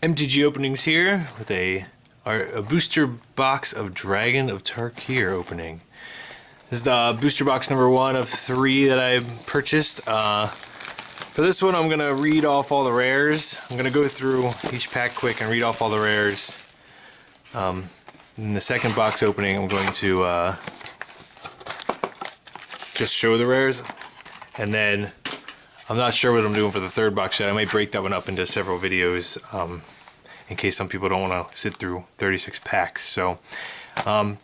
MTG openings here with a booster box of Dragon of Tarkir opening. This is the booster box number 1 of 3 that I purchased. For this one, I'm going to read off all the rares. I'm going to go through each pack quick and read off all the rares. In the second box opening, I'm going to just show the rares. And then I'm not sure what I'm doing for the third box yet. I might break that one up into several videos in case some people don't want to sit through 36 packs. So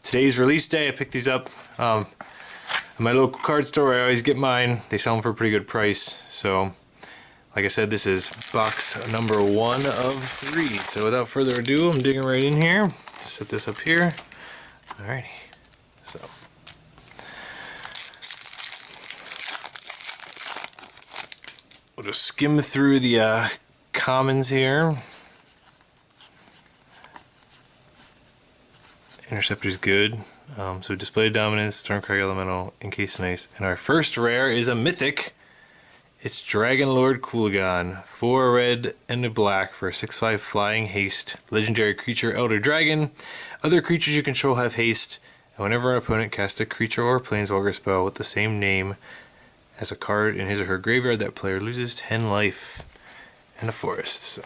today's release day. I picked these up at my local card store where I always get mine. They sell them for a pretty good price. So like I said, this is box number 1 of 3. So without further ado, I'm digging right in here. Set this up here. Alrighty. So we'll just skim through the commons here. Interceptor's good. So display dominance, Stormcrag Elemental, Encased Nice. And our first rare is a mythic. It's Dragon Lord Cooligan. 4 red and a black for a 6/5 flying haste. Legendary creature, Elder Dragon. Other creatures you control have haste. And whenever an opponent casts a creature or planeswalker spell with the same name as a card in his or her graveyard, that player loses 10 life and a forest. So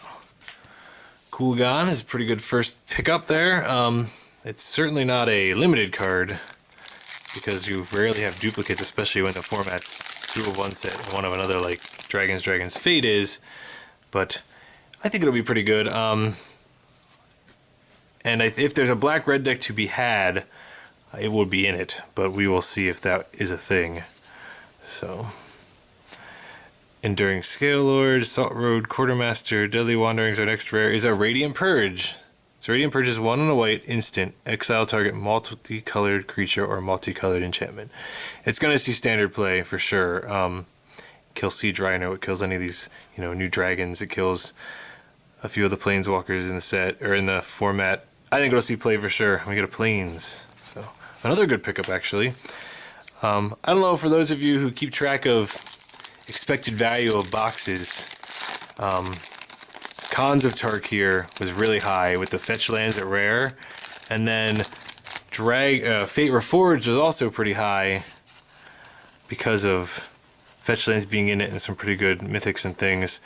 Cooligan is a pretty good first pickup there. It's certainly not a limited card because you rarely have duplicates, especially when the format's 2 of one set and 1 of another, like Dragon's Fate is. But I think it'll be pretty good. And if there's a black-red deck to be had, it will be in it. But we will see if that is a thing. So, Enduring Scale Lord, Salt Road, Quartermaster, Deadly Wanderings. Our next rare is a Radiant Purge. So Radiant Purge is 1 and a white, instant, exile target multicolored creature or multicolored enchantment. It's going to see standard play for sure. Kills Siege Rhino, it kills any of these, new dragons. It kills a few of the planeswalkers in the set or in the format. I think it'll see play for sure. We get a planes, so another good pickup actually. I don't know, for those of you who keep track of expected value of boxes, Cons of Tarkir was really high with the fetch lands at rare, and then Fate Reforged was also pretty high because of fetch lands being in it and some pretty good mythics and things.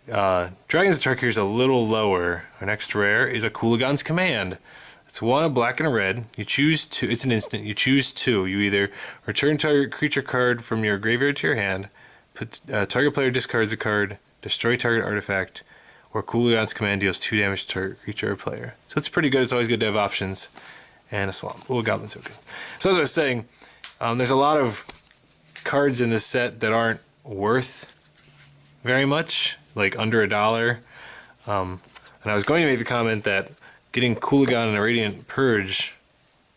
Dragons of Tarkir is a little lower. Our next rare is a Cooligan's Command. It's 1, a black and a red. You choose 2. It's an instant. You choose 2. You either return target creature card from your graveyard to your hand, put target player discards a card, destroy target artifact, or Cooligan's Command deals 2 damage to target creature or player. So it's pretty good. It's always good to have options. And a swamp. Ooh, Goblin Token. So as I was saying, there's a lot of cards in this set that aren't worth very much, like under $1. And I was going to make the comment that getting Cooligan and a Radiant Purge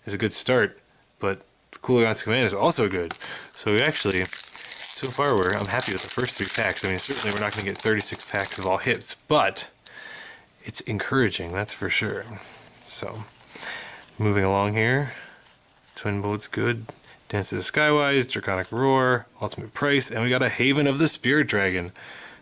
is a good start, but Cooligan's Command is also good. So we actually, so far I'm happy with the first 3 packs. I mean, certainly we're not going to get 36 packs of all hits, but it's encouraging, that's for sure. So, moving along here. Twin Boat's good. Dance of the Skywise, Draconic Roar, Ultimate Price, and we got a Haven of the Spirit Dragon.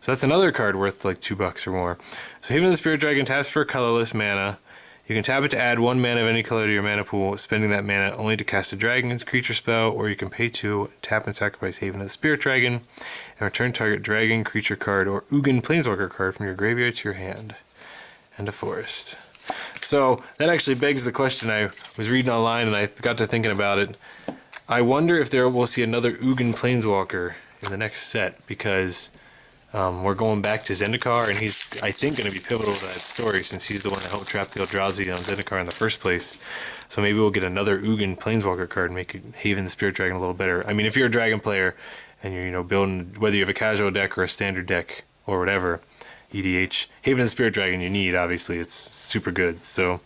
So that's another card worth like $2 or more. So Haven of the Spirit Dragon taps for colorless mana. You can tap it to add 1 mana of any color to your mana pool, spending that mana only to cast a dragon creature spell, or you can pay 2, tap and sacrifice Haven of the Spirit Dragon, and return target dragon creature card or Ugin Planeswalker card from your graveyard to your hand. And a forest. So that actually begs the question. I was reading online and I got to thinking about it. I wonder if we'll see another Ugin Planeswalker in the next set, because we're going back to Zendikar, and he's, I think, going to be pivotal to that story since he's the one that helped trap the Eldrazi on Zendikar in the first place. So maybe we'll get another Ugin Planeswalker card and make Haven the Spirit Dragon a little better. I mean, if you're a Dragon player and you're building, whether you have a casual deck or a standard deck or whatever, EDH, Haven the Spirit Dragon you need, obviously. It's super good. So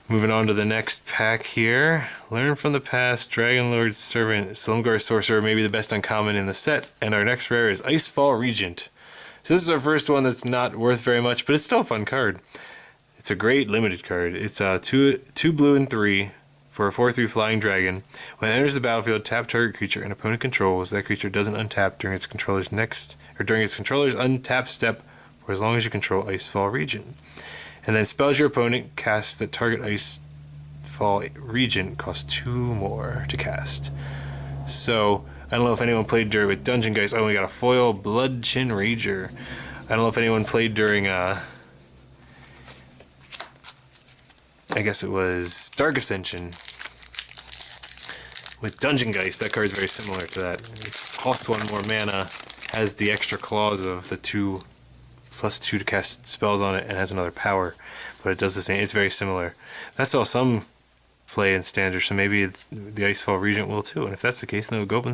moving on to the next pack here. Learn from the past, Dragon Lord Servant, Slumgar Sorcerer, maybe the best uncommon in the set. And our next rare is Icefall Regent. So this is our first one that's not worth very much, but it's still a fun card. It's a great limited card. It's 2 blue and 3 for a 4/3 flying dragon. When it enters the battlefield, tap target creature and opponent controls. That creature doesn't untap during its controller's untap step or as long as you control Icefall region. And then spells your opponent cast that target Icefall region cost 2 more to cast. So, I don't know if anyone played with Dungeon Geist. Oh, we got a foil Blood Chin Rager. I don't know if anyone played during, I guess it was Dark Ascension with Dungeon Geist. That card's very similar to that. It costs 1 more mana, has the extra clause of the 2+2 to cast spells on it, and has another power, but it does the same. It's very similar. That saw some play in Standard, so maybe the Icefall Regent will too, and if that's the case, then it'll go up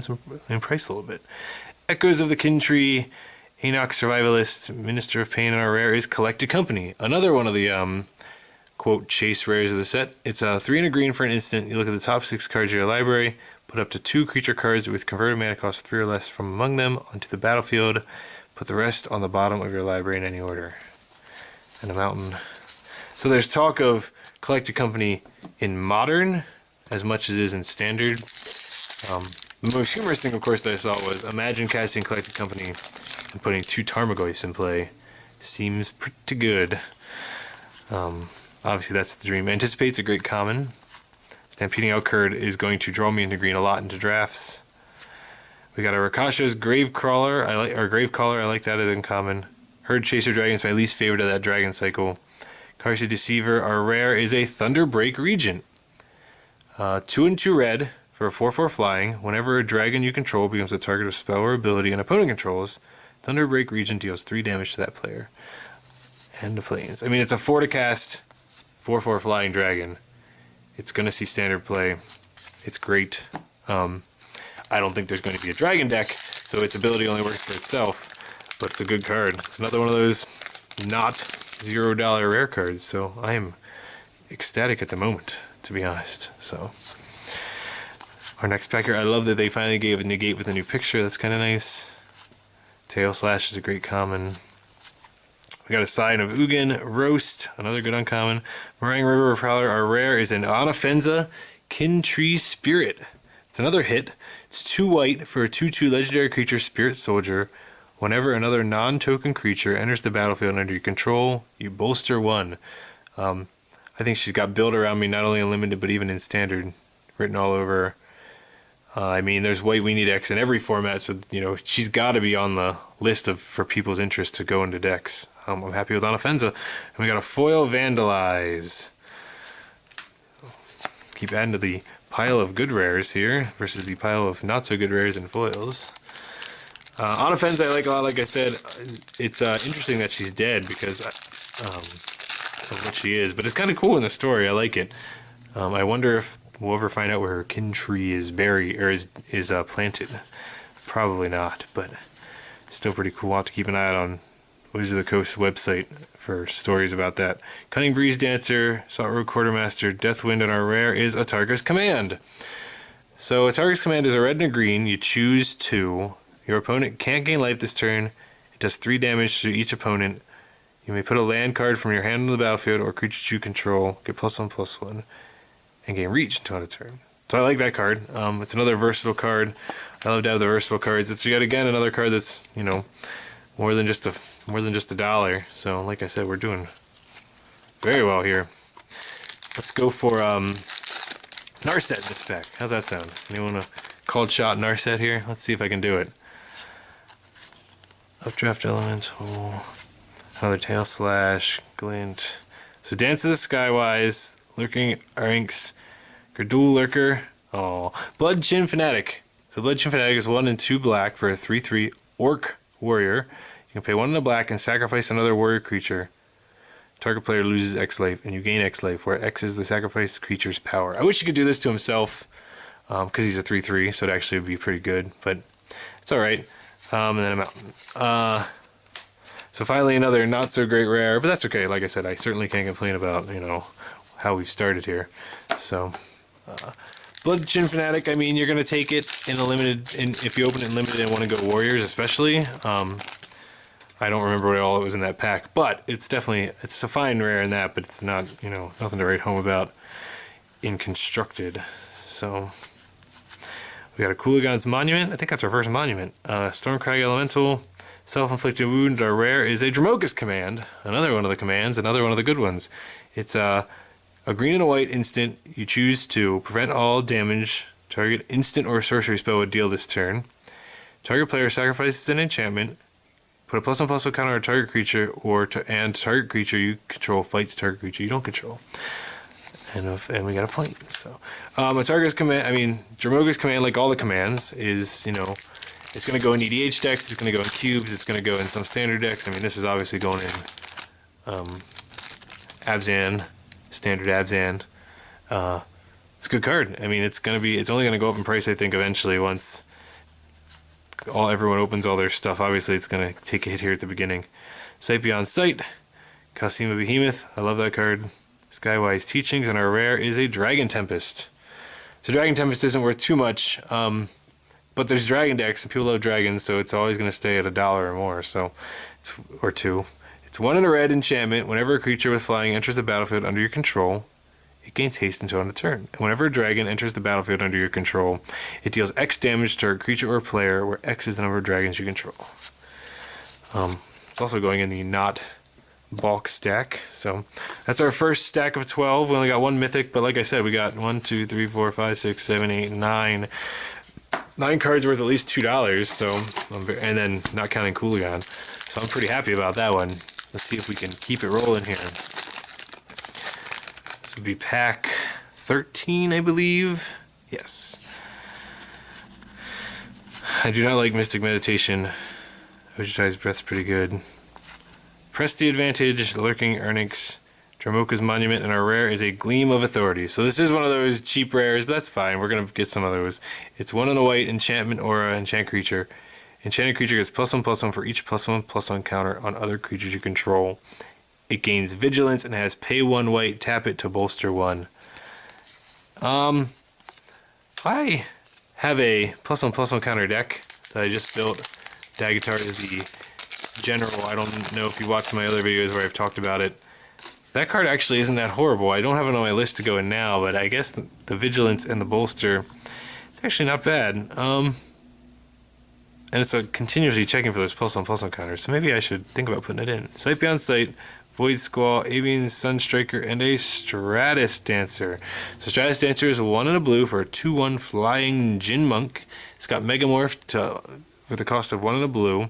in price a little bit. Echoes of the Kin Tree, Enoch Survivalist, Minister of Pain, and our rare is Collected Company. Another one of the quote chase rares of the set. It's 3 and a green for an instant. You look at the top 6 cards of your library, put up to 2 creature cards with converted mana cost 3 or less from among them onto the battlefield. Put the rest on the bottom of your library in any order. And a mountain. So there's talk of Collected Company in Modern as much as it is in Standard. The most humorous thing, of course, that I saw was imagine casting Collected Company and putting 2 Tarmogoyfs in play. Seems pretty good. Obviously, that's the dream. Anticipate's a great common. Stampeding Outcurd is going to draw me into green a lot into drafts. We got a Rakasha's Gravecaller. Gravecaller. I like that as uncommon. Herd Chaser Dragon's my least favorite of that dragon cycle. Karsi Deceiver. Our rare is a Thunderbreak Regent. 2 and 2 red for a 4/4 flying. Whenever a dragon you control becomes a target of spell or ability an opponent controls, Thunderbreak Regent deals 3 damage to that player. And the planes. I mean, it's a 4 to cast, 4/4 flying dragon. It's gonna see Standard play. It's great. I don't think there's going to be a dragon deck, so its ability only works for itself, but it's a good card. It's another one of those not $0 rare cards, so I am ecstatic at the moment, to be honest. So our next pack here, I love that they finally gave a negate with a new picture. That's kind of nice. Tail Slash is a great common. We got a Sign of Ugin, Roast, another good uncommon. Meringue River Prowler, our rare is an Anafenza Kin Tree Spirit. It's another hit. It's 2 white for a 2/2 legendary creature, Spirit Soldier. Whenever another non-token creature enters the battlefield under your control, you bolster 1. I think she's got build around me, not only in limited, but even in Standard, written all over. I mean, there's White We Need X in every format, so you know she's got to be on the list for people's interest to go into decks. I'm happy with Anafenza. And we got a Foil Vandalize. Keep adding to the pile of good rares here versus the pile of not so good rares and foils. Anafenza I like a lot. Like I said, it's interesting that she's dead because of what she is, but it's kind of cool in the story. I like it. I wonder if we'll ever find out where her kin tree is buried or is planted. Probably not, but still pretty cool. I'll have to keep an eye out on Wizard of the Coast website for stories about that. Cunning Breeze Dancer, Salt Road Quartermaster, Deathwind, and our rare is Atarka's Command. So Atarka's Command is a red and a green. You choose 2. Your opponent can't gain life this turn. It does 3 damage to each opponent. You may put a land card from your hand on the battlefield or creatures you control, get +1/+1, and gain reach until end of turn. So I like that card. It's another versatile card. I love to have the versatile cards. It's yet again another card that's, you know, more than just $1. So like I said, we're doing very well here. Let's go for Narset in this pack. How's that sound? Anyone want a called shot Narset here? Let's see if I can do it. Updraft Elemental. Another Tail Slash. Glint. So Dance of the Skywise. Lurking Arynx. Gradul Lurker. Oh. Blood Chin Fanatic. So Blood Chin Fanatic is 1 and 2 black for a 3/3 Orc Warrior. You can pay 1 in the black and sacrifice another warrior creature. Target player loses X life, and you gain X life, where X is the sacrificed creature's power. I wish he could do this to himself, because he's a 3/3, so it actually would be pretty good, but it's alright. And then a mountain. So finally another not so great rare, but that's okay. Like I said, I certainly can't complain about, you know, how we've started here. So, Blood Chin Fanatic, I mean, you're going to take it in a limited, if you open it in limited and want to go Warriors especially. I don't remember what all it was in that pack, but it's definitely, it's a fine rare in that, but it's not, you know, nothing to write home about in Constructed. So, we got a Cooligon's Monument. I think that's our first monument. Stormcrag Elemental, Self-inflicted wound are rare is a Dramoka's command. Another one of the commands, another one of the good ones. It's a green and a white instant. You choose to prevent all damage target instant or sorcery spell would deal this turn. Target player sacrifices an enchantment. Put a +1/+1 counter on a target creature, and target creature you control fights target creature you don't control. And we got a point. So, a target's command. I mean, Dramoka's command, like all the commands, is it's going to go in EDH decks. It's going to go in cubes. It's going to go in some standard decks. I mean, this is obviously going in Abzan, standard Abzan. It's a good card. I mean, it's only going to go up in price, I think, eventually once everyone opens all their stuff. Obviously, it's going to take a hit here at the beginning. Sight Beyond Sight, Cosima Behemoth. I love that card. Skywise Teachings, and our rare is a Dragon Tempest. So Dragon Tempest isn't worth too much, but there's dragon decks and people love dragons, so it's always going to stay at $1 or more, or $2. It's 1 and a red enchantment. Whenever a creature with flying enters the battlefield under your control, it gains haste until end of turn. And whenever a dragon enters the battlefield under your control, it deals X damage to a creature or player, where X is the number of dragons you control. It's also going in the not bulk stack. So that's our first stack of 12. We only got one mythic, but like I said, we got 1, 2, 3, 4, 5, 6, 7, 8, 9 cards worth at least $2. So, and then not counting Cooligan. So I'm pretty happy about that one. Let's see if we can keep it rolling here. This would be pack 13, I believe. Yes. I do not like Mystic Meditation. Ojutai's Breath's pretty good. Press the Advantage, Lurking Ernix, Dramoka's Monument, and our rare is a Gleam of Authority. So this is one of those cheap rares, but that's fine. We're going to get some of those. It's 1 and a white, enchantment aura, enchant creature. Enchanted creature gets +1/+1 for each +1/+1 counter on other creatures you control. It gains vigilance and has pay 1 white, tap it to bolster 1. I have a +1/+1 counter deck that I just built. Daggertar is the general. I don't know if you watched my other videos where I've talked about it. That card actually isn't that horrible. I don't have it on my list to go in now, but I guess the vigilance and the bolster, it's actually not bad. And it's continuously checking for those +1/+1 counters, so maybe I should think about putting it in. Sight Beyond Sight, Void Squall, Avian Sunstriker, and a Stratus Dancer. So Stratus Dancer is 1 and a blue for a 2/1 flying Jin Monk. It's got Megamorph for the cost of 1 and a blue.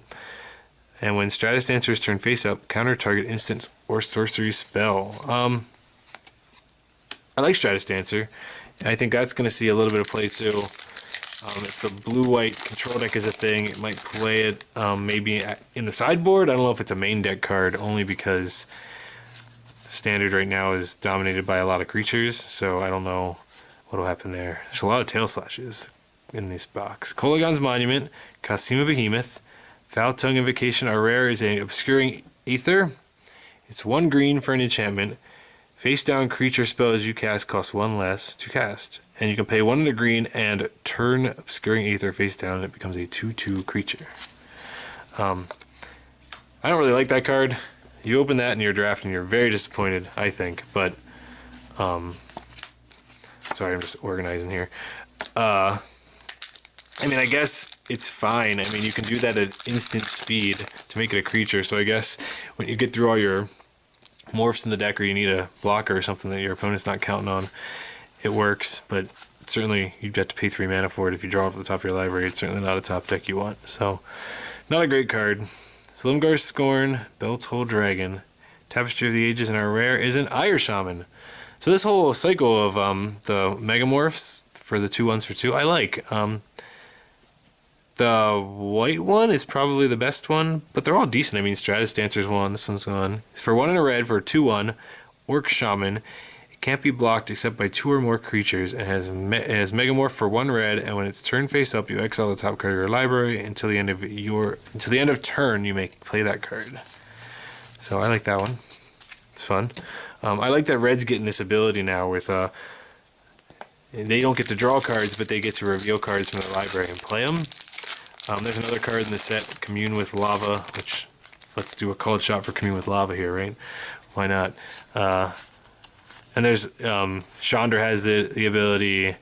And when Stratus Dancer's turn face up, counter target instant or sorcery spell. I like Stratus Dancer. I think that's going to see a little bit of play too. If the blue-white control deck is a thing, it might play it maybe in the sideboard. I don't know if it's a main deck card, only because standard right now is dominated by a lot of creatures, so I don't know what will happen there. There's a lot of tail slashes in this box. Kolagon's Monument, Cosima Behemoth, Foul Tongue Invocation. Our rare is an Obscuring Aether. It's 1 green for an enchantment. Face down creature spells you cast cost 1 less to cast. And you can pay 1 and a green and turn Obscuring Aether face down and it becomes a 2/2 creature. I don't really like that card. You open that in your draft and you're very disappointed, I think. But, sorry, I'm just organizing here. I mean, I guess it's fine. I mean, you can do that at instant speed to make it a creature. So I guess when you get through all your morphs in the deck, or you need a blocker or something that your opponent's not counting on, it works. But certainly, you'd have to pay 3 mana for it if you draw off the top of your library. It's certainly not a top deck you want. So, not a great card. Slimgar Scorn, Beltoll Dragon, Tapestry of the Ages, and our rare is an Ire Shaman. So this whole cycle of the Megamorphs for the 2/1s for 2, I like. The white one is probably the best one, but they're all decent. I mean, Stratus Dancer's 1, this one's 1. It's for 1 and a red for a 2/1 Orc Shaman. It can't be blocked except by 2 or more creatures, and has Megamorph for 1 red. And when it's turn face up, you exile the top card of your library until the end of turn. You may play that card. So I like that one. It's fun. I like that red's getting this ability now with they don't get to draw cards, but they get to reveal cards from the library and play them. There's another card in the set, Commune with Lava, which, let's do a called shot for Commune with Lava here, right? Why not? And there's, Chandra has the ability,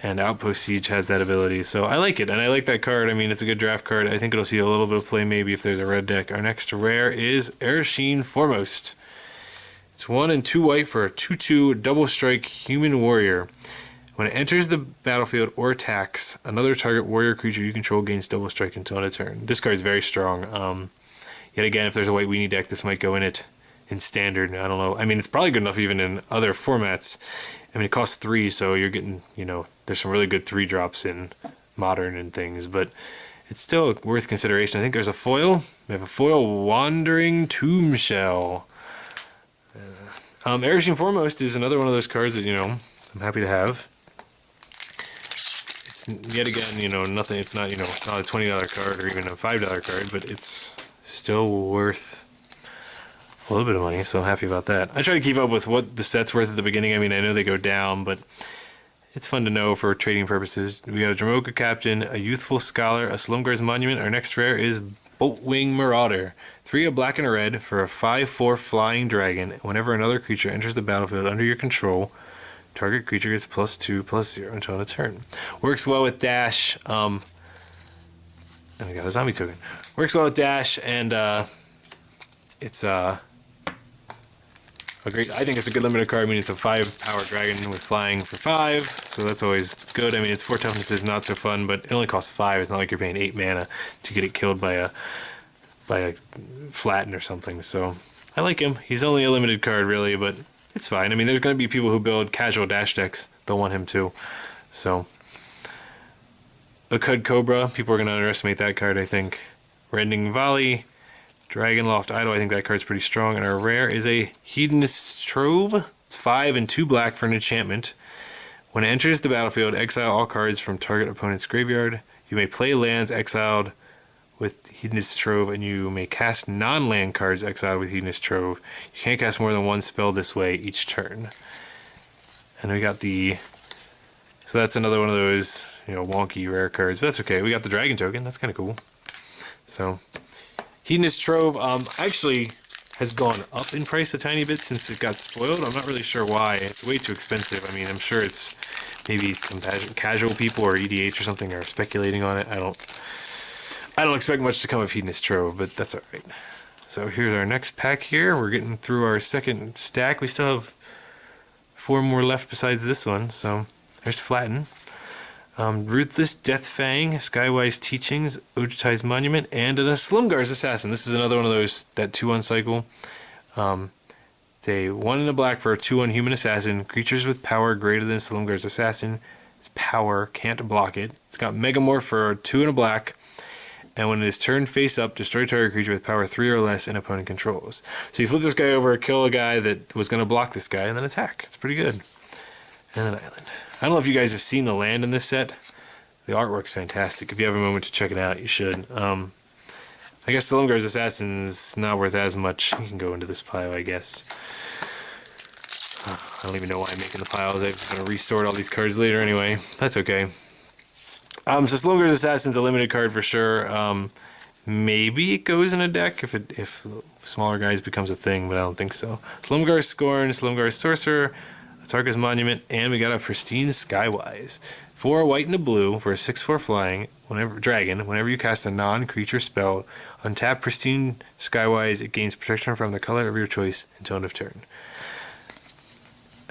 And Outpost Siege has that ability, so I like it, and I like that card. I mean, it's a good draft card. I think it'll see a little bit of play maybe if there's a red deck. Our next rare is Ereshkigal Foremost. It's 1 and 2 white for a 2/2 double strike human warrior. When it enters the battlefield or attacks, another target warrior creature you control gains double strike until end of turn. This card is very strong. Yet again, if there's a white weenie deck, this might go in it in standard. I don't know. I mean, it's probably good enough even in other formats. I mean, it costs 3, so you're getting, you know, there's some really good 3-drops in Modern and things, but it's still worth consideration. I think there's a foil. We have a foil Wandering Tomb Shell. Ereshkigal Foremost is another one of those cards that, you know, I'm happy to have. It's yet again, you know, nothing. It's not, you know, it's not a $20 card or even a $5 card, but it's still worth a little bit of money, so I'm happy about that. I try to keep up with what the set's worth at the beginning. I mean, I know they go down, but it's fun to know for trading purposes. We got a Dromoka Captain, a Youthful Scholar, a Slumguard's Monument. Our next rare is Boltwing Marauder. 3 a black and a red for a 5/4 flying dragon. Whenever another creature enters the battlefield under your control, target creature gets +2/+0 until end of turn. Works well with Dash. And we got a zombie token. Works well with Dash, and it's I think it's a good limited card. I mean, it's a 5-power dragon with flying for 5, so that's always good. I mean, its 4 toughness is not so fun, but it only costs 5. It's not like you're paying 8 mana to get it killed by a flatten or something. So I like him. He's only a limited card, really, but it's fine. I mean, there's going to be people who build casual Dash decks. They'll want him too. So Akud Cobra. People are going to underestimate that card, I think. Rending Volley. Dragonloft Idol, I think that card's pretty strong. And our rare is a Hedonist Trove. It's 5 and 2 black for an enchantment. When it enters the battlefield, exile all cards from target opponent's graveyard. You may play lands exiled with Hedonist Trove, and you may cast non-land cards exiled with Hedonist Trove. You can't cast more than 1 spell this way each turn. And we got so that's another one of those, you know, wonky rare cards. But that's okay. We got the Dragon token. That's kind of cool. So Hedonist Trove actually has gone up in price a tiny bit since it got spoiled. I'm not really sure why. It's way too expensive. I mean, I'm sure it's maybe casual people or EDH or something are speculating on it. I don't expect much to come of Hedonist Trove, but that's all right. So here's our next pack here. We're getting through our second stack. We still have 4 more left besides this one. So there's Flatten. Ruthless Deathfang, Skywise Teachings, Ojutai's Monument, and a Slumguard's Assassin. This is another one of those, that 2/1 cycle. It's a 1 and a black for a 2/1 human assassin. Creatures with power greater than Slumguard's Assassin. Its power can't block it. It's got Megamorph for a 2 and a black. And when it is turned face up, destroy target creature with power 3 or less and opponent controls. So you flip this guy over, kill a guy that was going to block this guy, and then attack. It's pretty good. And an island. I don't know if you guys have seen the land in this set. The artwork's fantastic. If you have a moment to check it out, you should. I guess Slumguard's Assassin's not worth as much. You can go into this pile, I guess. I don't even know why I'm making the piles. I'm going to resort all these cards later anyway. That's okay. So Slumguard's Assassin's a limited card for sure. Maybe it goes in a deck if smaller guys becomes a thing, but I don't think so. Slumguard's Scorn, Slumguard's Sorcerer, Tarkar's Monument, and we got a Pristine Skywise. 4 white and a blue for a 6/4 flying whenever you cast a non-creature spell, untap Pristine Skywise, it gains protection from the color of your choice until end of turn.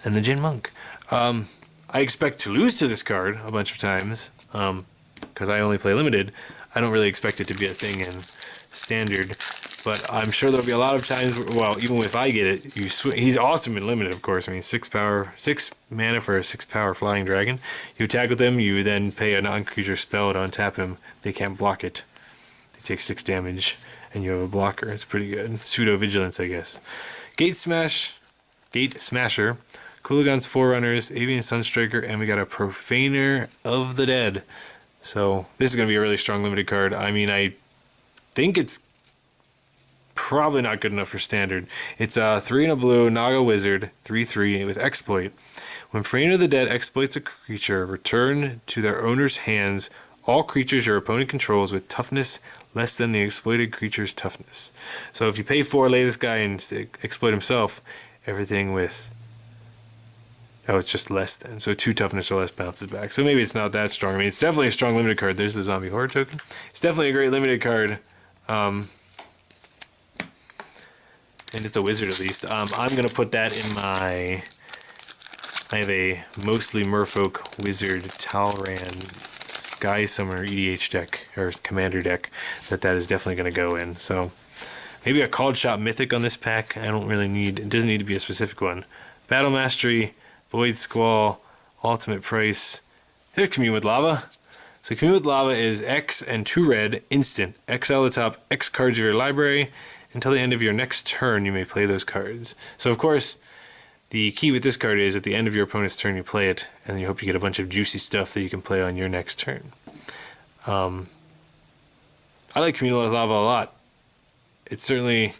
And the Jin Monk. I expect to lose to this card a bunch of times, because I only play limited. I don't really expect it to be a thing in standard. But I'm sure there'll be a lot of times, well, even if I get it, he's awesome in limited, of course. I mean, 6 mana for a 6-power flying dragon. You attack with him, you then pay a non-creature spell to untap him. They can't block it. They take 6 damage, and you have a blocker. It's pretty good. Pseudo-vigilance, I guess. Gate Smasher, Kuligan's Forerunners, Avian Sunstriker, and we got a Profaner of the Dead. So this is going to be a really strong limited card. I mean, I think it's probably not good enough for standard. It's a 3 and a blue Naga Wizard, 3/3 with exploit. When Profaner of the Dead exploits a creature, return to their owner's hands all creatures your opponent controls with toughness less than the exploited creature's toughness. So if you pay 4, lay this guy and exploit himself, everything with Oh, it's just less than. So 2 toughness or less bounces back. So maybe it's not that strong. I mean, it's definitely a strong limited card. There's the Zombie Horror token. It's definitely a great limited card. And it's a wizard at least. I'm going to put that in my... I have a mostly Merfolk Wizard Talran Sky Summoner EDH deck, or Commander deck, that is definitely going to go in. So maybe a Called Shot Mythic on this pack. I don't really need... It doesn't need to be a specific one. Battle Mastery... Void Squall, Ultimate Price. Here's Commune with Lava. So Commune with Lava is X and 2 red, instant. Exile the top X cards of your library. Until the end of your next turn, you may play those cards. So of course, the key with this card is at the end of your opponent's turn, you play it, and then you hope you get a bunch of juicy stuff that you can play on your next turn. I like Commune with Lava a lot. It's certainly...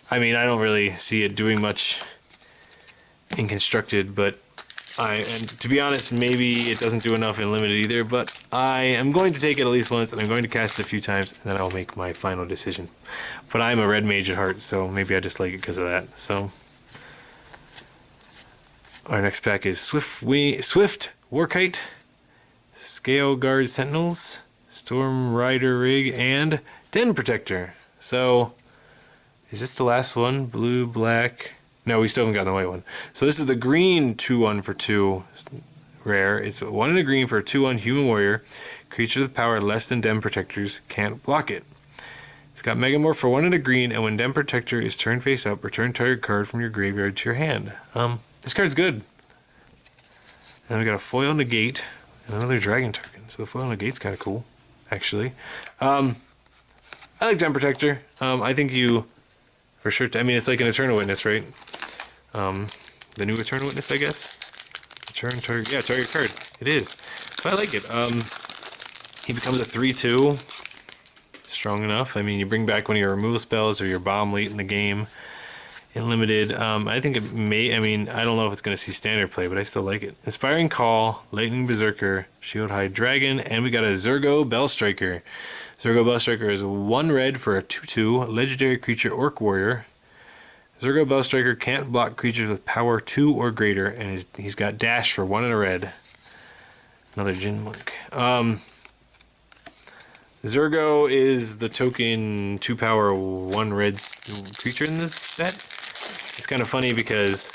I mean, I don't really see it doing much in constructed, but and to be honest, maybe it doesn't do enough in limited either, but I am going to take it at least once, and I'm going to cast it a few times, and then I'll make my final decision. But I'm a red mage at heart, so maybe I just like it because of that. So our next pack is Swift Warkite, Scale Guard Sentinels, Storm Rider Rig, and Den Protector. So is this the last one? Blue, black... No, we still haven't gotten the white one. So this is the green 2/1 for 2 rare. It's 1 and a green for a 2/1 human warrior. Creature with power less than Den Protectors can't block it. It's got Megamorph for 1 and a green, and when Den Protector is turned face up, return target card from your graveyard to your hand. This card's good. And then we got a foil negate and another dragon token. So the foil negate's kind of cool, actually. I like Den Protector. I think you... For sure. I mean, it's like an Eternal Witness, right? The new Eternal Witness, I guess. Return target. Yeah, target card. It is. So I like it. He becomes a 3/2. Strong enough. I mean, you bring back one of your removal spells or your bomb late in the game. In limited. I think it may... I mean, I don't know if it's going to see standard play, but I still like it. Inspiring Call, Lightning Berserker, Shield Hide Dragon, and we got a Zurgo Bellstriker. Zurgo Bellstriker is 1 red for a 2/2 legendary creature Orc Warrior. Zurgo Bellstriker can't block creatures with power 2 or greater, and he's got dash for 1 and a red. Another Jin Monk. Zurgo is the token 2 power 1 red creature in this set. It's kind of funny because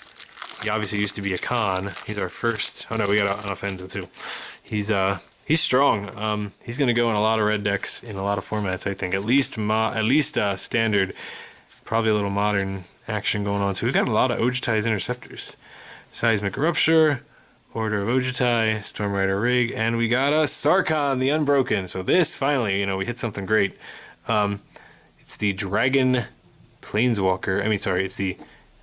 he obviously used to be a con. He's our first... Oh no, we got an offensive too. He's strong. He's going to go in a lot of red decks in a lot of formats, I think. At least standard, probably a little modern action going on. So we've got a lot of Ojutai's Interceptors. Seismic Rupture, Order of Ojutai, Storm Rider Rig, and we got a Sarkhan the Unbroken. So this, finally, we hit something great. It's the Dragon Planeswalker. It's the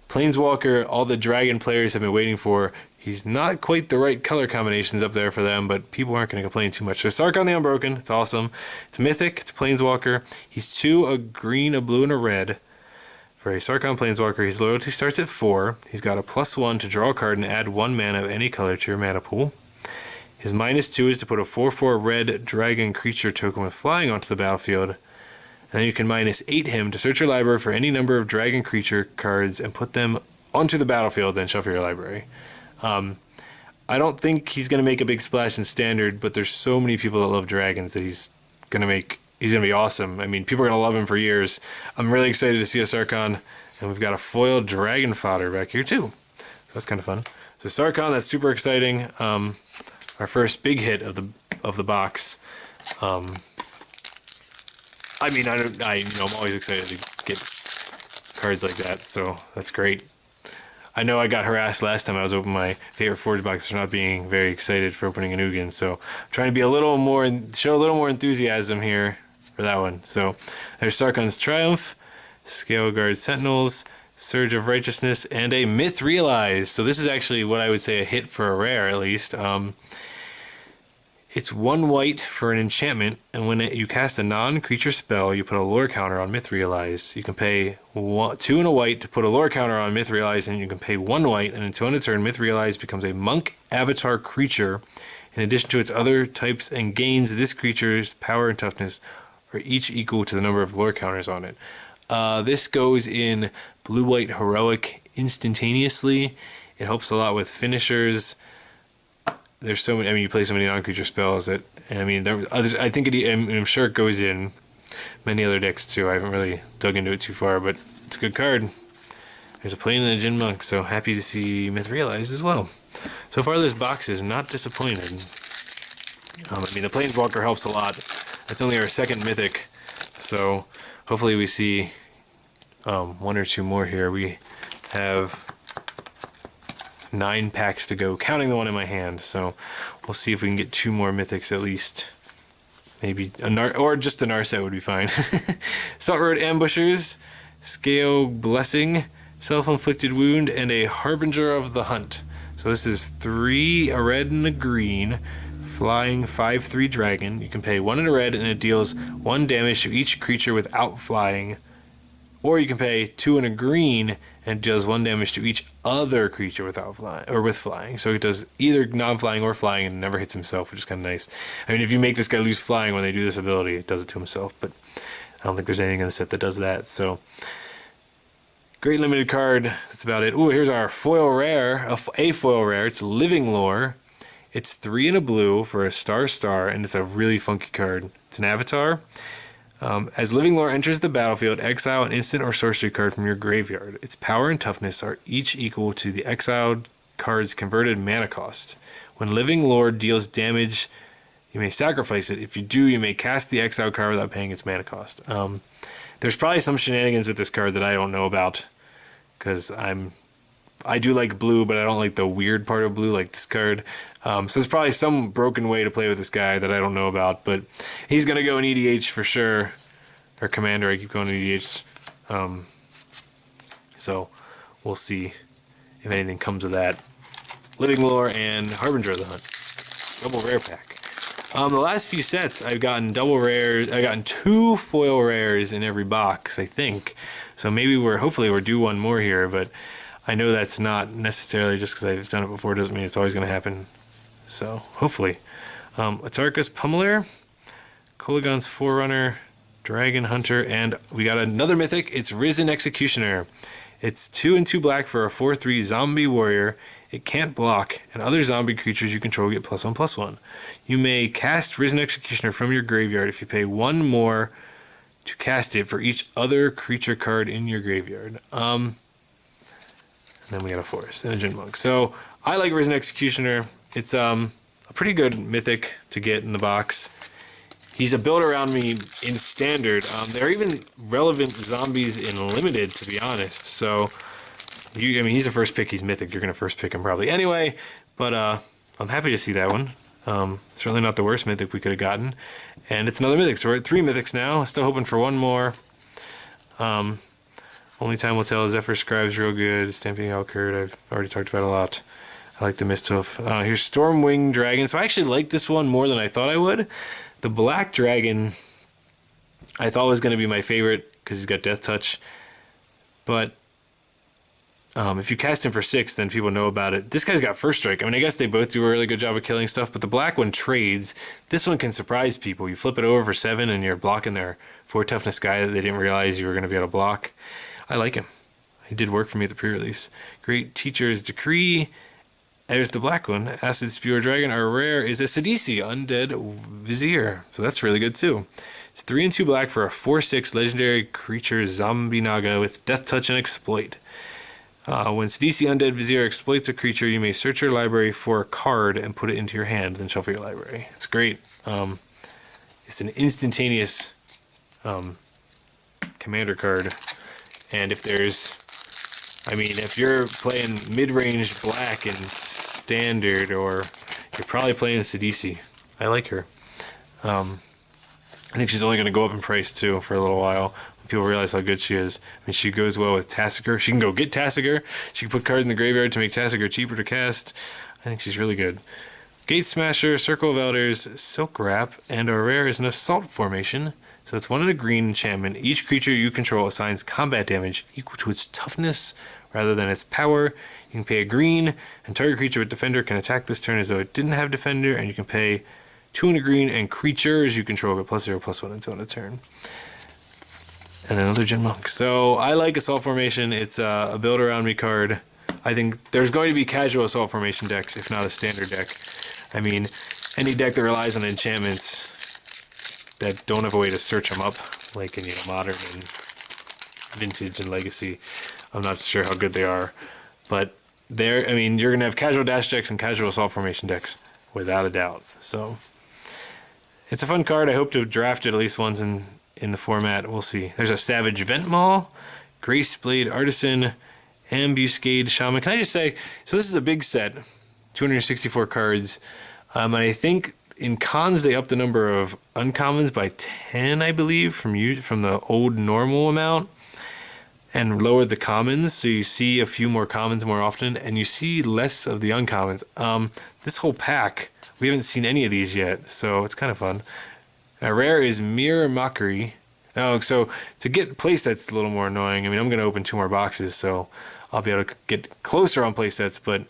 Planeswalker all the Dragon players have been waiting for. He's not quite the right color combinations up there for them, but people aren't going to complain too much. So Sarkhan the Unbroken, it's awesome. It's mythic, it's Planeswalker. He's 2, a green, a blue, and a red. For a Sarkhan Planeswalker, his loyalty starts at 4. He's got a +1 to draw a card and add 1 mana of any color to your mana pool. His -2 is to put a 4/4 red dragon creature token with flying onto the battlefield. And then you can -8 him to search your library for any number of dragon creature cards and put them onto the battlefield, then shuffle your library. I don't think he's going to make a big splash in standard, but there's so many people that love dragons that he's going to be awesome. I mean, people are going to love him for years. I'm really excited to see a Sarkhan, and we've got a foiled dragon fodder back here too. So that's kind of fun. So Sarkhan, that's super exciting. Our first big hit of the box. I'm always excited to get cards like that, so that's great. I know I got harassed last time I was opening my favorite Forge box for not being very excited for opening an Ugin, so I'm trying to be show a little more enthusiasm here for that one. So there's Sarkhan's Triumph, Scale Guard Sentinels, Surge of Righteousness, and a Myth Realized. So this is actually what I would say a hit for a rare, at least. It's 1 white for an enchantment, and when you cast a non-creature spell, you put a lore counter on Myth Realize. You can pay 2 and a white to put a lore counter on Myth Realize, and you can pay 1 white, and until end of turn, Myth Realize becomes a monk avatar creature. In addition to its other types and gains, this creature's power and toughness are each equal to the number of lore counters on it. This goes in blue-white heroic instantaneously, It helps a lot with finishers. There's so many. I mean, you play so many non-creature spells that. I mean, there others. I think I'm sure it goes in many other decks too. I haven't really dug into it too far, but it's a good card. There's a plane and a Jin Monk, so happy to see Myth realized as well. So far, this box is not disappointed. I mean, the Planeswalker helps a lot. It's only our second Mythic, so hopefully we see one or two more here. We have 9 packs to go, counting the one in my hand. So we'll see if we can get 2 more Mythics at least. Maybe or just a Narset would be fine. Salt Road Ambushers, Scale Blessing, Self-Inflicted Wound, and a Harbinger of the Hunt. So this is 3, a red and a green, flying 5/3 dragon. You can pay 1 in a red and it deals 1 damage to each creature without flying. Or you can pay 2 in a green and it deals 1 damage to each other creature without flying or with flying. So it does either non-flying or flying and never hits himself, which is kind of nice. I mean, if you make this guy lose flying when they do this ability, it does it to himself. But I don't think there's anything in the set that does that. So great limited card. That's about it. Ooh, here's our foil rare. A foil rare. It's Living Lore. It's 3 and a blue for a star, and it's a really funky card. It's an avatar. As Living Lore enters the battlefield, exile an instant or sorcery card from your graveyard. Its power and toughness are each equal to the exiled card's converted mana cost. When Living Lore deals damage, you may sacrifice it. If you do, you may cast the exiled card without paying its mana cost. There's probably some shenanigans with this card that I don't know about, because I do like blue, but I don't like the weird part of blue like this card. So there's probably some broken way to play with this guy that I don't know about, but he's going to go in EDH for sure. Or Commander, I keep going in EDH. So we'll see if anything comes of that. Living Lore and Harbinger of the Hunt. Double rare pack. The last few sets, I've gotten double rares. I've gotten 2 foil rares in every box, I think. So maybe hopefully we're due one more here, but I know that's not necessarily just because I've done it before doesn't mean it's always going to happen. So hopefully. Tarkir's Pummeler, Koligon's Forerunner, Dragon Hunter, and we got another Mythic. It's Risen Executioner. It's 2 and 2 black for a 4/3 zombie warrior. It can't block, and other zombie creatures you control get +1/+1. You may cast Risen Executioner from your graveyard if you pay 1 more to cast it for each other creature card in your graveyard. And then we got a Forest and a Jin Monk. So I like Risen Executioner. It's a pretty good Mythic to get in the box. He's a build around me in Standard. There are even relevant zombies in Limited, to be honest. So, I mean, he's a first pick. He's Mythic. You're going to first pick him probably anyway. But I'm happy to see that one. Certainly not the worst Mythic we could have gotten. And it's another Mythic. So we're at 3 Mythics now. Still hoping for one more. Only time will tell. Zephyr Scribe's real good. Stamping Alcurt, I've already talked about a lot. I like the Misthoof. Here's Stormwing Dragon. So I actually like this one more than I thought I would. The Black Dragon I thought was going to be my favorite because he's got Death Touch. But if you cast him for 6, then people know about it. This guy's got First Strike. I mean, I guess they both do a really good job of killing stuff, but the black one trades. This one can surprise people. You flip it over for 7 and you're blocking their 4 toughness guy that they didn't realize you were going to be able to block. I like him. He did work for me at the pre-release. Great Teacher's Decree. There's the black one. Acid Spewer Dragon. Our rare is a Sidisi Undead Vizier. So that's really good too. It's 3 and 2 black for a 4/6 legendary creature Zombie Naga with Death Touch and Exploit. When Sidisi Undead Vizier exploits a creature, you may search your library for a card and put it into your hand, then shuffle your library. It's great. It's an instantaneous commander card. And if you're playing mid-range black and Standard, or you're probably playing Sidisi. I like her. I think she's only going to go up in price too for a little while when people realize how good she is. I mean, she goes well with Tassiger. She can go get Tassiger. She can put cards in the graveyard to make Tassiger cheaper to cast. I think she's really good. Gate Smasher, Circle of Elders, Silk Wrap, and our rare is an Assault Formation. So it's 1 and a green enchantment. Each creature you control assigns combat damage equal to its toughness rather than its power. You can pay a green, and target creature with Defender can attack this turn as though it didn't have Defender, and you can pay 2 and a green, and creatures you control get +0/+1 until end of turn. And another Jin Monk. So I like Assault Formation. It's a build around me card. I think there's going to be casual assault formation decks, if not a standard deck. I mean, any deck that relies on enchantments that don't have a way to search them up, like in modern and vintage and legacy, I'm not sure how good they are. But I mean, you're gonna have casual dash decks and casual assault formation decks without a doubt. So it's a fun card. I hope to draft it at least once in the format. We'll see. There's a Savage Vent Maul, Grace Blade Artisan, Ambuscade Shaman. Can I just say, so this is a big set, 264 cards, and I think in cons they upped the number of uncommons by 10, I believe, from the old normal amount, and lowered the commons, so you see a few more commons more often, and you see less of the uncommons. This whole pack, we haven't seen any of these yet, so it's kind of fun. Rare is Mirror Mockery. Oh, so to get playsets a little more annoying. I mean, I'm going to open 2 more boxes, so I'll be able to get closer on playsets, but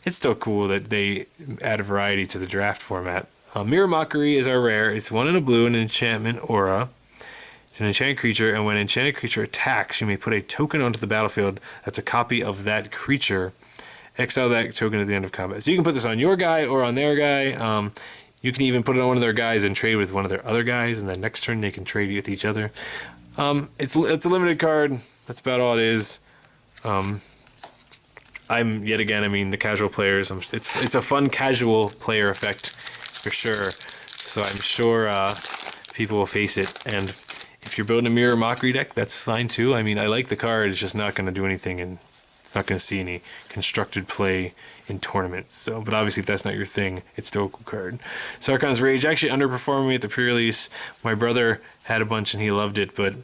it's still cool that they add a variety to the draft format. Mirror Mockery is our rare. It's 1 in a blue, an enchantment aura. It's an enchanted creature, and when an enchanted creature attacks, you may put a token onto the battlefield that's a copy of that creature. Exile that token at the end of combat. So you can put this on your guy or on their guy. You can even put it on one of their guys and trade with one of their other guys, and then next turn they can trade with each other. It's a limited card. That's about all it is. I'm yet again, I mean, the casual players. It's a fun casual player effect for sure. So I'm sure people will face it. And if you're building a Mirror Mockery deck, that's fine too. I mean, I like the card. It's just not going to do anything, and it's not going to see any constructed play in tournaments. So, but obviously, if that's not your thing, it's still a cool card. Sarkhan's Rage actually underperformed me at the pre-release. My brother had a bunch and he loved it, but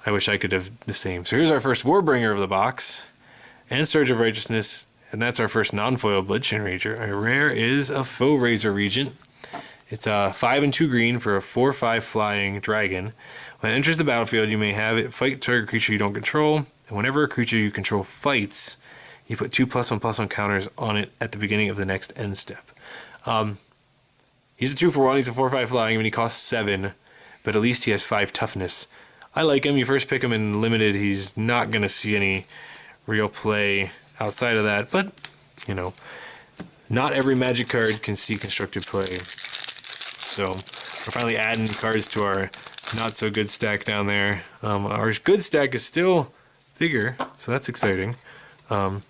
I wish I could have the same. So here's our first Warbringer of the box, and Surge of Righteousness, and that's our first non-foil Bloodchain Rager. Our rare is a Foe Razor Regent. It's a 5 and 2 green for a 4/5 flying dragon. When it enters the battlefield, you may have it fight target creature you don't control, and whenever a creature you control fights, you put 2+1/+1 counters on it at the beginning of the next end step. He's a 2 for 1, he's a 4/5 flying, I mean he costs 7, but at least he has 5 toughness. I like him. You first pick him in limited, he's not going to see any real play outside of that, but, you know, not every Magic card can see constructed play. So we're finally adding cards to our not so good stack down there. Our good stack is still bigger, so that's exciting. I'm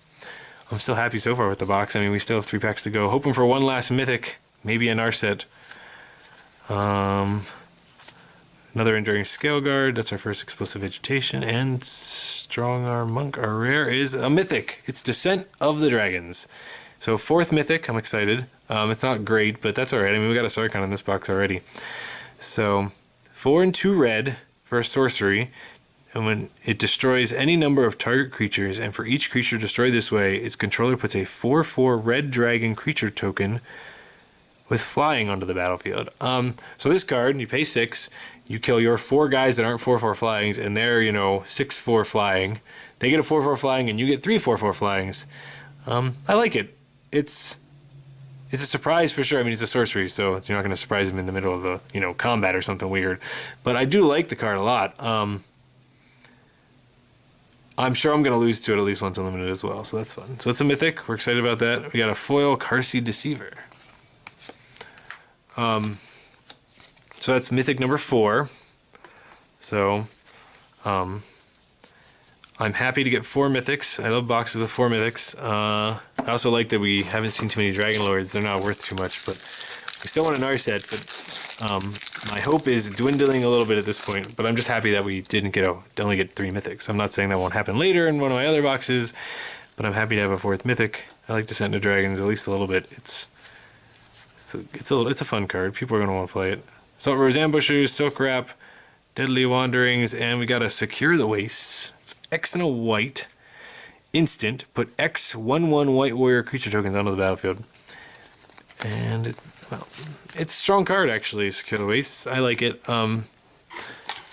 still happy so far with the box. I mean, we still have 3 packs to go. Hoping for one last mythic, maybe in our set. Another Enduring Scale Guard, that's our first Explosive Vegetation, and Strong Arm Monk. Our rare is a mythic. It's Descent of the Dragons. So 4th mythic, I'm excited. It's not great, but that's alright. I mean, we got a Sarkhan in this box already. So 4 and 2 red for a sorcery, and when it destroys any number of target creatures, and for each creature destroyed this way, its controller puts a 4/4 red dragon creature token with flying onto the battlefield. So this card, you pay 6, you kill your 4 guys that aren't 4/4 flyings, and they're, 6/4 flying. They get a 4/4 flying, and you get 3 4/4 flyings. I like it. It's a surprise for sure. I mean, it's a sorcery, so you're not going to surprise him in the middle of the, combat or something weird. But I do like the card a lot. I'm sure I'm going to lose to it at least once unlimited as well, so that's fun. So it's a mythic. We're excited about that. We got a foil Carsey Deceiver. So that's mythic number 4. So, I'm happy to get 4 mythics. I love boxes with 4 mythics. I also like that we haven't seen too many Dragon Lords. They're not worth too much, but we still want an R set. But my hope is dwindling a little bit at this point. But I'm just happy that we didn't only get 3 mythics. I'm not saying that won't happen later in one of my other boxes, but I'm happy to have a 4th mythic. I like Descent of Dragons at least a little bit. It's a fun card. People are going to want to play it. Salt Rose Ambushers, Silk Wrap, Deadly Wanderings, and we got a Secure the Wastes. It's X and a white. Instant. Put X 1/1 White Warrior creature tokens onto the battlefield. And it's a strong card actually, Secure the Wastes. I like it.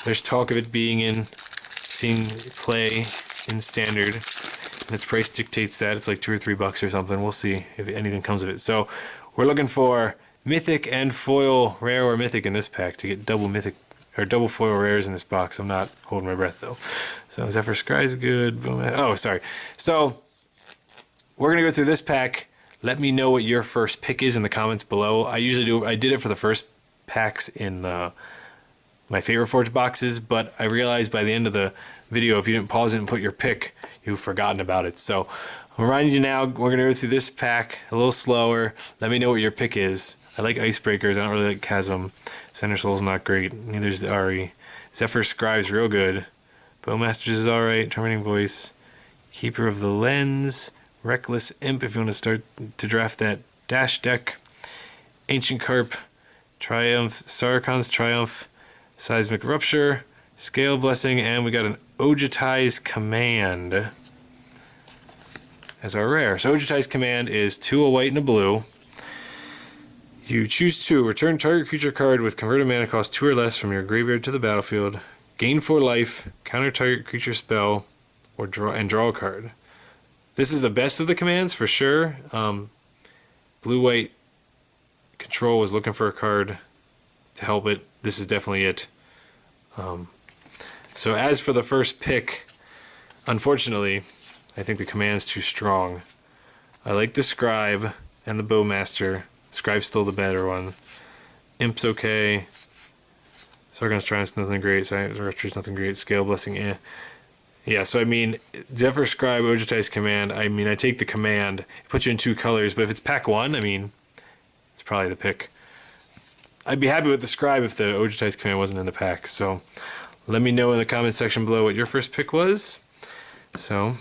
There's talk of it seeing play in standard. And its price dictates that. It's like $2 or $3 or something. We'll see if anything comes of it. So we're looking for mythic and foil, rare or mythic in this pack to get double mythic or double foil rares in this box. I'm not holding my breath though. So Zephyr Scry is good. Oh, sorry. So we're going to go through this pack. Let me know what your first pick is in the comments below. I did it for the first packs in my favorite Forge boxes, but I realized by the end of the video, if you didn't pause it and put your pick, you've forgotten about it. So I'm reminding you now, we're going to go through this pack a little slower. Let me know what your pick is. I like Icebreakers. I don't really like Chasm. Center Soul's not great. Neither is the Ari. Zephyr Scribe's real good. Bowmasters is alright. Tormenting Voice. Keeper of the Lens. Reckless Imp if you want to start to draft that Dash deck. Ancient Carp. Triumph. Sarkon's Triumph. Seismic Rupture. Scale Blessing. And we got an Ojutai's Command as our rare. So Ojutai's Command is 2 a white and a blue. You choose to return target creature card with converted mana cost 2 or less from your graveyard to the battlefield. Gain 4 life, counter target creature spell, or draw a card. This is the best of the commands for sure. Blue-white control was looking for a card to help it. This is definitely it. So as for the first pick, unfortunately, I think the command's too strong. I like the Scribe and the Bowmaster. Scribe's still the better one. Imp's okay. Sargon's Triumph's nothing great. Zoroastri's nothing great. Scale Blessing, eh. Yeah, so I mean, Zephyr Scribe, Ojutai's Command. I mean, I take the command. It puts you in 2 colors, but if it's pack 1, I mean, it's probably the pick. I'd be happy with the Scribe if the Ojutai's Command wasn't in the pack. So let me know in the comments section below what your first pick was. So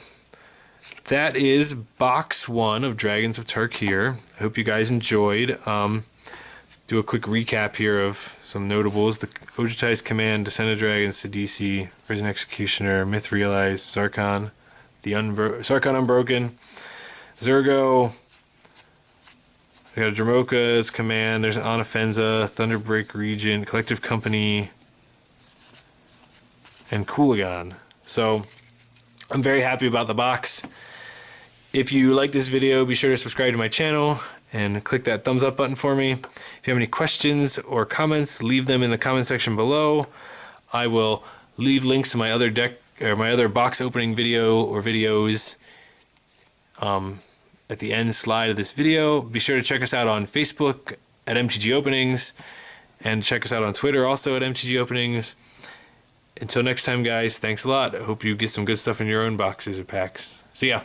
that is box 1 of Dragons of Tarkir. I hope you guys enjoyed. Do a quick recap here of some notables. The Ojutai's Command, Descended Dragon, Sidisi, Risen Executioner, Myth Realized, Sarkon, Sarkon Unbroken, Zurgo. We got a Dromoka's Command, there's an Onofenza, Thunderbreak Regent, Collective Company, and Cooligan. So I'm very happy about the box. If you like this video, be sure to subscribe to my channel and click that thumbs up button for me. If you have any questions or comments, leave them in the comment section below. I will leave links to my other deck or my other box opening video or videos at the end slide of this video. Be sure to check us out on Facebook at MTG Openings and check us out on Twitter also at MTG Openings. Until next time, guys, thanks a lot. I hope you get some good stuff in your own boxes or packs. See ya.